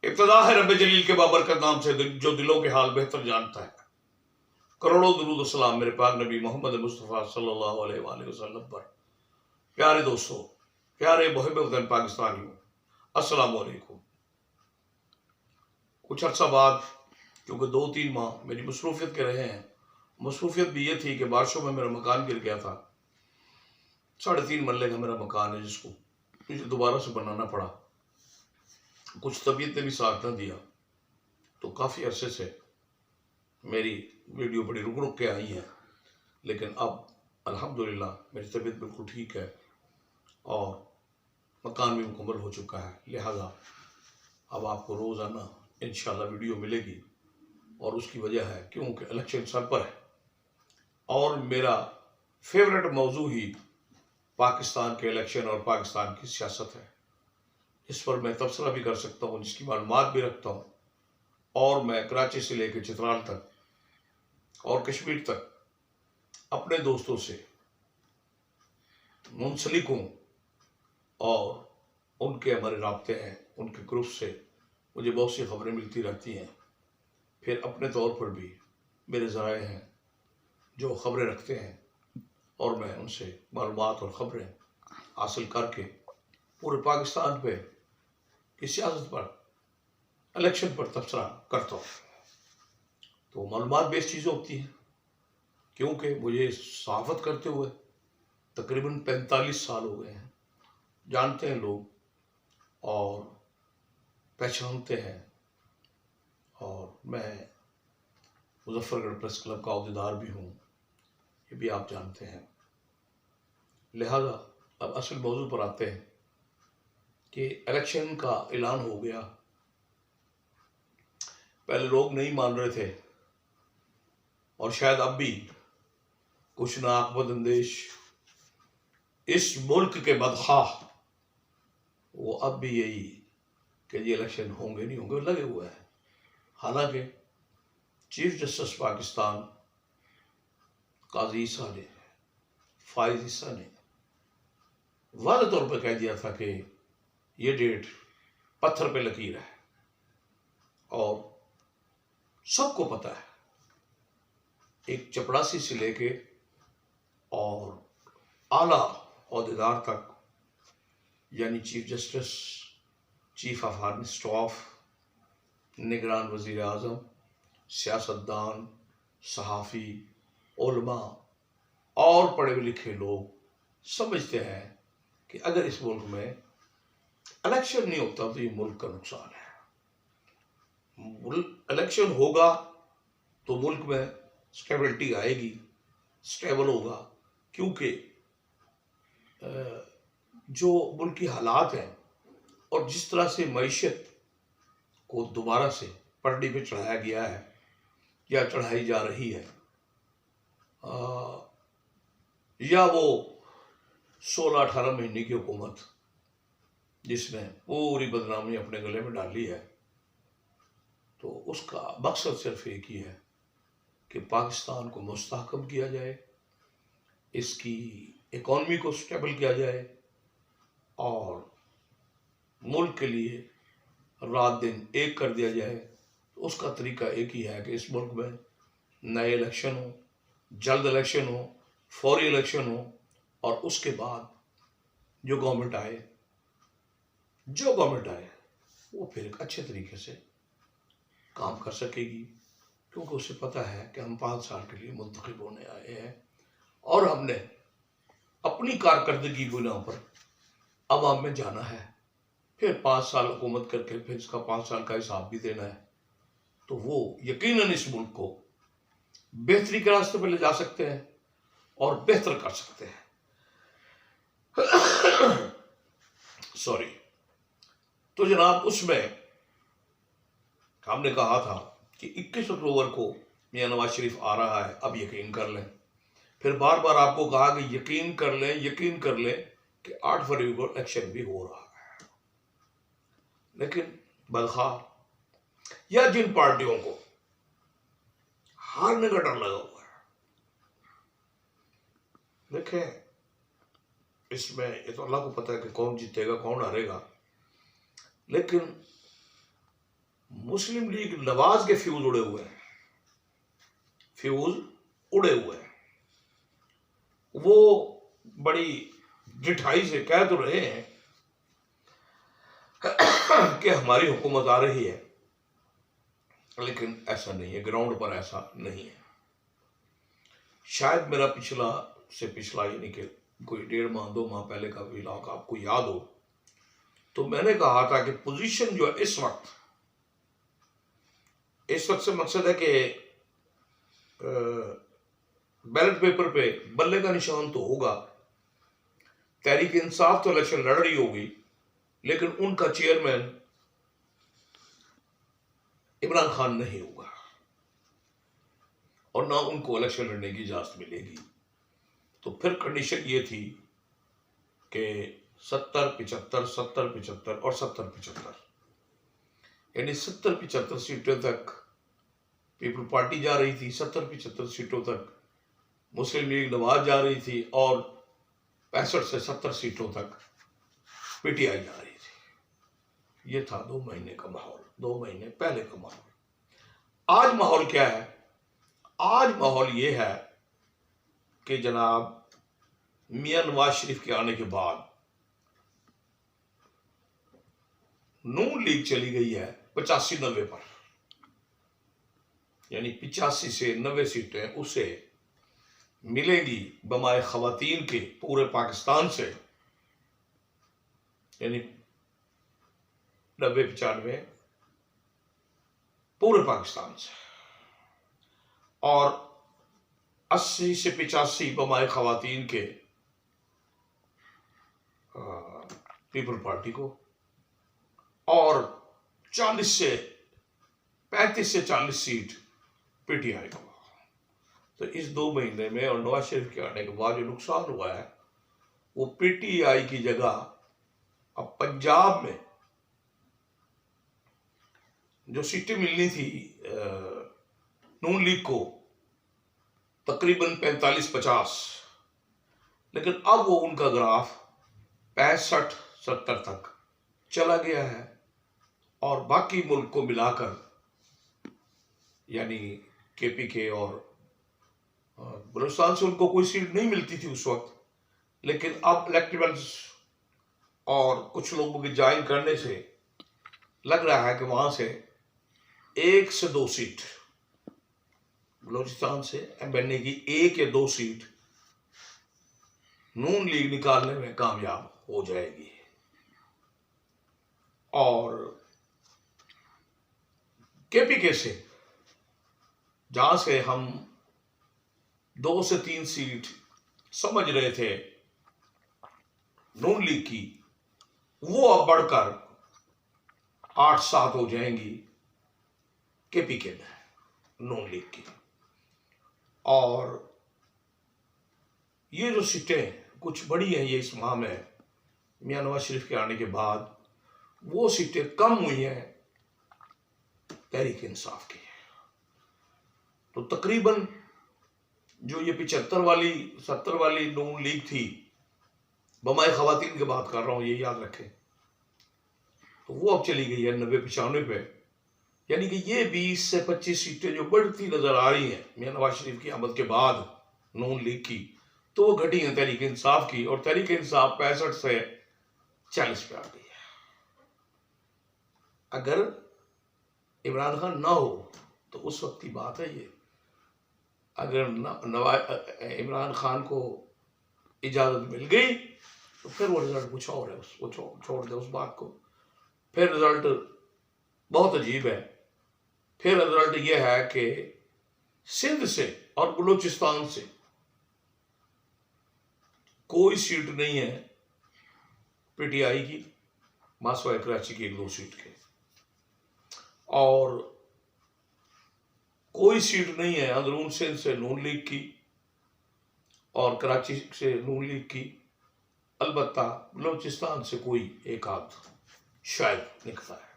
इब्तिदा है रब जलील के बाबरकत नाम से जो दिलों के हाल बेहतर जानता है। करोड़ों दुरूद सलाम मेरे पाक नबी मोहम्मद मुस्तफ़ा सल्लल्लाहु अलैहि वसल्लम पर। प्यारे दोस्तों, प्यारे मुहिब वतन पाकिस्तानियों, अस्सलाम वालेकुम। कुछ अर्सा बाद, क्योंकि 2-3 माह मेरी मसरूफियत के रहे हैं। मसरूफियत भी ये थी कि बारिशों में मेरा मकान गिर गया था। 3.5 मरले का मेरा मकान है, जिसको मुझे दोबारा से बनाना पड़ा। कुछ तबीयत ने भी साथ न दिया, तो काफ़ी अरसे से मेरी वीडियो बड़ी रुक रुक के आई है। लेकिन अब अल्हम्दुलिल्लाह मेरी तबीयत बिल्कुल ठीक है और मकान भी मुकम्मल हो चुका है। लिहाजा अब आपको रोज़ाना इंशाल्लाह वीडियो मिलेगी। और उसकी वजह है क्योंकि इलेक्शन सर पर है और मेरा फेवरेट मौजू ही पाकिस्तान के इलेक्शन और पाकिस्तान की सियासत है। इस पर मैं तबसरा भी कर सकता हूँ, जिसकी मालूमात भी रखता हूँ। और मैं कराची से लेकर चित्राल तक और कश्मीर तक अपने दोस्तों से मुंसलिक हूँ और उनके हमारे राब्ते हैं, उनके ग्रुप से मुझे बहुत सी खबरें मिलती रहती हैं। फिर अपने तौर पर भी मेरे ज़राए हैं जो ख़बरें रखते हैं और मैं उनसे मालूमात और ख़बरें हासिल करके पूरे पाकिस्तान पे की सियासत पर, इलेक्शन पर तबसरा करता हूँ। तो मालूमात बेस्ड चीज़ें होती हैं, क्योंकि मुझे सहाफ़त करते हुए तकरीबन 45 साल हो गए हैं। जानते हैं लोग और पहचानते हैं। और मैं मुजफ्फरगढ़ प्रेस क्लब का अहदेदार भी हूँ, ये भी आप जानते हैं। लिहाजा अब असल मौजू पर आते हैं कि इलेक्शन का ऐलान हो गया। पहले लोग नहीं मान रहे थे और शायद अब भी कुछ नाकबद अंदेश इस मुल्क के बदखाह वो अब भी यही कि ये इलेक्शन होंगे नहीं होंगे लगे हुए हैं। हालांकि चीफ जस्टिस पाकिस्तान काजी ईसा ने, फाइज ईसा ने वाज़ेह तौर पर कह दिया था कि ये डेट पत्थर पे लकीर है और सबको पता है, एक चपरासी से लेके और आला अहदेदार तक, यानी chief justice, chief of army staff, निगरान वज़ीर आज़म, सियासतदान, सहाफ़ी, उलमा और पढ़े लिखे लोग समझते हैं कि अगर इस मुल्क में इलेक्शन नहीं होता तो ये मुल्क का नुकसान है। इलेक्शन होगा तो मुल्क में स्टेबिलिटी आएगी, स्टेबल होगा, क्योंकि जो मुल्क की हालात हैं और जिस तरह से मईशत को दोबारा से पटरी पे चढ़ाया गया है या चढ़ाई जा रही है, या वो 16-18 महीने की हुकूमत जिसने पूरी बदनामी अपने गले में डाली है, तो उसका मकसद सिर्फ एक ही है कि पाकिस्तान को मुस्तहकम किया जाए, इसकी इकॉनमी को स्टेबल किया जाए और मुल्क के लिए रात दिन एक कर दिया जाए। तो उसका तरीका एक ही है कि इस मुल्क में नए इलेक्शन हो, जल्द इलेक्शन हो, फौरी इलेक्शन हो और उसके बाद जो गवर्नमेंट आए वो फिर एक अच्छे तरीके से काम कर सकेगी, क्योंकि उसे पता है कि हम 5 साल के लिए मुंतखब होने आए हैं और हमने अपनी कारकर्दगी की बुनियाद पर अवाम में जाना है। फिर 5 साल हुकूमत करके फिर इसका 5 साल का हिसाब भी देना है। तो वो यकीनन इस मुल्क को बेहतरी के रास्ते पर ले जा सकते हैं और बेहतर कर सकते हैं। सॉरी। तो जनाब, उसमें हमने कहा था कि 21 अक्टूबर को मियां नवाज शरीफ आ रहा है, अब यकीन कर लें। फिर बार बार आपको कहा कि यकीन कर लें कि 8 फरवरी को इलेक्शन भी हो रहा है। लेकिन बदखार या जिन पार्टियों को हारने का डर लगा हुआ है, देखें, इसमें ये तो अल्लाह को पता है कि कौन जीतेगा कौन हारेगा। लेकिन मुस्लिम लीग नवाज के फ्यूज उड़े हुए हैं, फ्यूज उड़े हुए हैं। वो बड़ी जिठाई से कह तो रहे हैं कि हमारी हुकूमत आ रही है, लेकिन ऐसा नहीं है, ग्राउंड पर ऐसा नहीं है। शायद मेरा पिछला यानी कि कोई 1.5 माह 2 माह पहले का व्लॉग आपको याद हो, तो मैंने कहा था कि पोजीशन जो है इस वक्त से मकसद है कि बैलेट पेपर पे बल्ले का निशान तो होगा, तहरीक इंसाफ तो इलेक्शन लड़ रही होगी, लेकिन उनका चेयरमैन इमरान खान नहीं होगा और ना उनको इलेक्शन लड़ने की इजाजत मिलेगी। तो फिर कंडीशन ये थी कि 70-75, 70-75 और 70-75, यानी 70-75 सीटों तक पीपल पार्टी जा रही थी, 70-75 सीटों तक मुस्लिम लीग नवाज जा रही थी और 65 से 70 सीटों तक पीटीआई जा रही थी। ये था 2 महीने का माहौल, 2 महीने पहले का माहौल। आज माहौल क्या है? आज माहौल ये है कि जनाब मियां नवाज शरीफ के आने के बाद नून लीग चली गई है 85-90 पर, यानी 85 से 90 सीटें उसे मिलेंगी बमाए खवातीन के पूरे पाकिस्तान से, यानी 90-95 पूरे पाकिस्तान से, और 80 से 85 बमाए खवातीन के पीपल पार्टी को, और 35 से 40 सीट पीटीआई को। तो इस 2 महीने में और नवाज शरीफ के आने के बाद जो नुकसान हुआ है वो पीटीआई की जगह अब पंजाब में जो सीटें मिलनी थी नून लीग को तकरीबन 45-50, लेकिन अब वो उनका ग्राफ 65-70 तक चला गया है और बाकी मुल्क को मिलाकर यानी केपीके और बलूचिस्तान से उनको कोई सीट नहीं मिलती थी उस वक्त, लेकिन अब इलेक्टेबल्स और कुछ लोगों के ज्वाइन करने से लग रहा है कि वहां से 1 से 2 सीट बलूचिस्तान से बनने की 1 या 2 सीट नून लीग निकालने में कामयाब हो जाएगी। और केपीके से जहां से हम 2 से 3 सीट समझ रहे थे नून लीग की, वो अब बढ़कर 8-7 हो जाएंगी केपीके में नून लीग की। और ये जो सीटें कुछ बड़ी हैं ये इस माह में मियां नवाज शरीफ के आने के बाद, वो सीटें कम हुई हैं तहरीक इंसाफ की। तो तकरीबन जो ये 75 वाली 70 वाली नून लीग थी, बमाए खवातीन की बात कर रहा हूं, ये याद रखें, तो वो अब चली गई है 90-95 पे, यानी कि ये 20 से 25 सीटें जो बढ़ती नजर आ रही हैं मियां नवाज शरीफ की आमद के बाद नून लीग की, तो वो घटी है तहरीक इंसाफ की, और तहरीक इंसाफ 65 से 40 पे आ गई है। अगर इमरान खान ना हो तो उस वक्त की बात है ये, अगर इमरान खान को इजाजत मिल गई तो फिर वो रिजल्ट कुछ और है, उसको छोड़ दे उस बात को। फिर रिजल्ट बहुत अजीब है। फिर रिजल्ट ये है कि सिंध से और बलूचिस्तान से कोई सीट नहीं है पीटीआई की, मासवाए कराची की 1-2 सीट के, और कोई सीट नहीं है अंदरून सिंध से नून लीग की और कराची से नून लीग की, अलबत्ता बलूचिस्तान से कोई एक आध शायद निकलता है।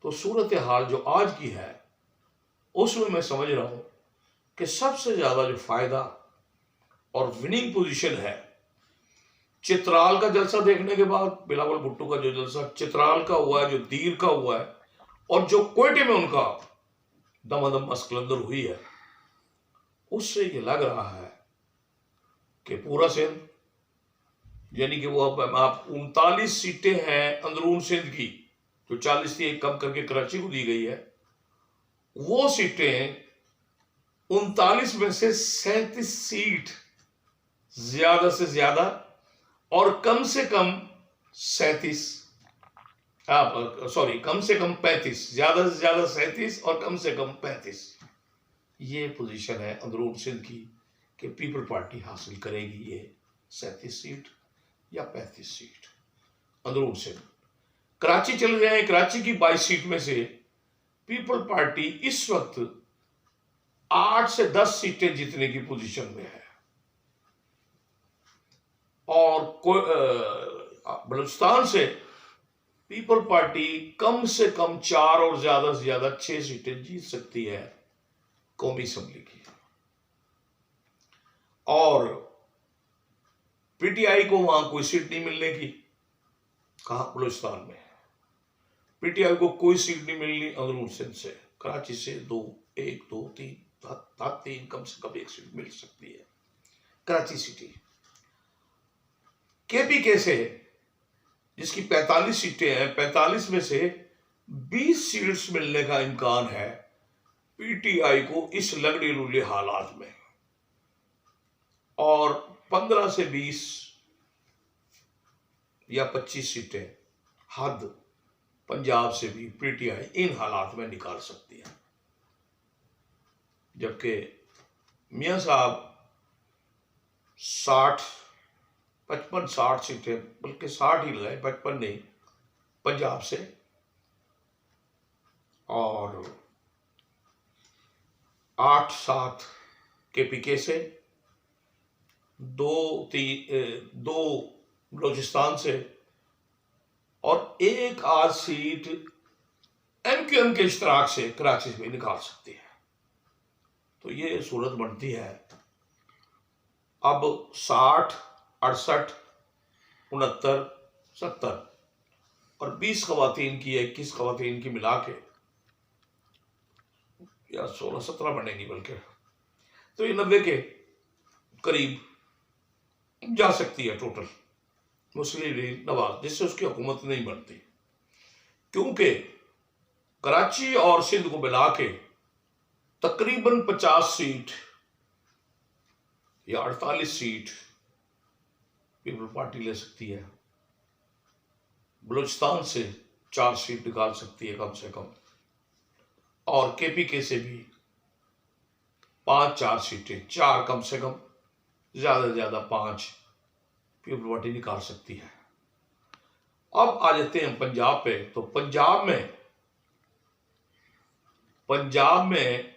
तो सूरत हाल जो आज की है उसमें मैं समझ रहा हूं कि सबसे ज्यादा जो फायदा और विनिंग पोजीशन है, चित्राल का जलसा देखने के बाद, बिलावल भुट्टो का जो जलसा चित्राल का हुआ है, जो दीर का हुआ है, और जो क्वेटे में उनका दमादम मस्कलंदर हुई है, उससे ये लग रहा है कि पूरा सिंध, यानी कि वो अब आप 39 सीटें हैं अंदरून सिंध की, जो 40 थी एक कम करके कराची को दी गई है, वो सीटें 39 में से 37 सीट ज्यादा से ज्यादा और कम से कम 37, कम से कम 35, ज्यादा से ज्यादा 37 और कम से कम 35, ये पोजीशन है अंदरून सिंध की कि पीपल पार्टी हासिल करेगी ये 37 सीट या 35 सीट अंदरून सिंध। कराची चले जाए, कराची की 22 सीट में से पीपल पार्टी इस वक्त 8 से 10 सीटें जीतने की पोजीशन में है, और बलूचिस्तान से पीपल पार्टी कम से कम 4 और ज्यादा से ज्यादा 6 सीटें जीत सकती है कौमी असेंबली की। और पीटीआई को वहां कोई सीट नहीं मिलने की, कहा बलूचिस्तान में पीटीआई को कोई सीट नहीं मिलनी अंदरून सिंध से। कराची से 1 2 3 कम से कम 1 सीट मिल सकती है कराची सिटी। केपीके से जिसकी 45 सीटें हैं, 45 में से 20 सीट्स मिलने का इम्कान है पीटीआई को इस लगड़े लुले हालात में, और 15 से 20 या 25 सीटें हद पंजाब से भी पीटीआई इन हालात में निकाल सकती है। जबकि मियां साहब 55-60 सीटें, बल्कि 60 ही लगाए, 55 नहीं, पंजाब से, और 8-7 केपीके से, 2 बलूचिस्तान से, और 1 आध सीट एमक्यूएम के इश्तराक से कराची में निकाल सकती है। तो ये सूरत बनती है अब 60, 68, 69, 70 और 20 खवातीन की, 21 खवातीन की मिला के या 16-17 बनेगी, बल्कि तो ये 90 के करीब जा सकती है टोटल मुस्लिम लीग नवाज, जिससे उसकी हुकूमत नहीं बनती, क्योंकि कराची और सिंध को मिला के तकरीबन 50 सीट या 48 सीट पीपल पार्टी ले सकती है। बलूचिस्तान से 4 सीट निकाल सकती है कम से कम, और केपीके से भी 5-4 सीटें, 4 कम से कम, ज्यादा से ज्यादा 5 पीपल पार्टी निकाल सकती है। अब आ जाते हैं पंजाब पे। तो पंजाब में